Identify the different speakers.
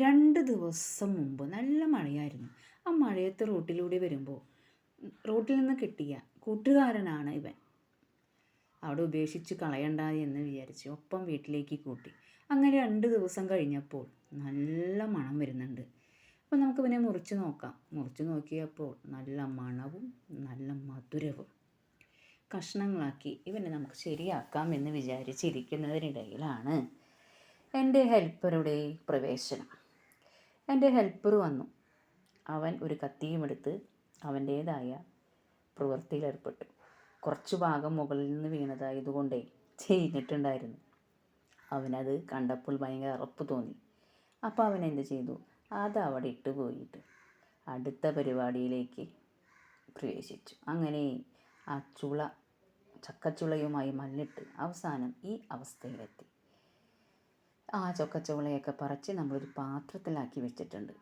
Speaker 1: 2 ദിവസം മുമ്പ് നല്ല മഴയായിരുന്നു. ആ മഴയത്ത് റോട്ടിലൂടെ വരുമ്പോൾ റോട്ടിൽ നിന്ന് കിട്ടിയ കൂട്ടുകാരനാണ് ഇവൻ. അവിടെ ഉപേക്ഷിച്ച് കളയണ്ട എന്ന് വിചാരിച്ച് ഒപ്പം വീട്ടിലേക്ക് കൂട്ടി. അങ്ങനെ 2 ദിവസം കഴിഞ്ഞപ്പോൾ നല്ല മണം വരുന്നുണ്ട്. അപ്പോൾ നമുക്കിവനെ മുറിച്ച് നോക്കാം. മുറിച്ച് നോക്കിയപ്പോൾ നല്ല മണവും നല്ല മധുരവും. കഷ്ണങ്ങളാക്കി ഇവനെ നമുക്ക് ശരിയാക്കാം എന്ന് വിചാരിച്ചിരിക്കുന്നതിനിടയിലാണ് എൻ്റെ ഹെൽപ്പറുടെ പ്രവേശനം. എൻ്റെ ഹെൽപ്പർ വന്നു. അവൻ ഒരു കത്തിയുമെടുത്ത് അവൻ്റേതായ പ്രവൃത്തിയിലേർപ്പെട്ടു. കുറച്ച് ഭാഗം മുകളിൽ നിന്ന് വീണതായതുകൊണ്ടേ ചെയ്തിട്ടുണ്ടായിരുന്നു. അവനത് കണ്ടപ്പോൾ ഭയങ്കര അറപ്പ് തോന്നി. അപ്പോൾ അവൻ എന്ത് ചെയ്തു, അത് അവിടെ ഇട്ട് പോയിട്ട് അടുത്ത പരിപാടിയിലേക്ക് പ്രവേശിച്ചു. അങ്ങനെ ആ ചക്കച്ചുളയുമായി മല്ലിട്ട് അവസാനം ഈ അവസ്ഥയിലെത്തി. ആ ചക്കച്ചുളയൊക്കെ പറിച്ച് നമ്മളൊരു പാത്രത്തിലാക്കി വെച്ചിട്ടുണ്ട്.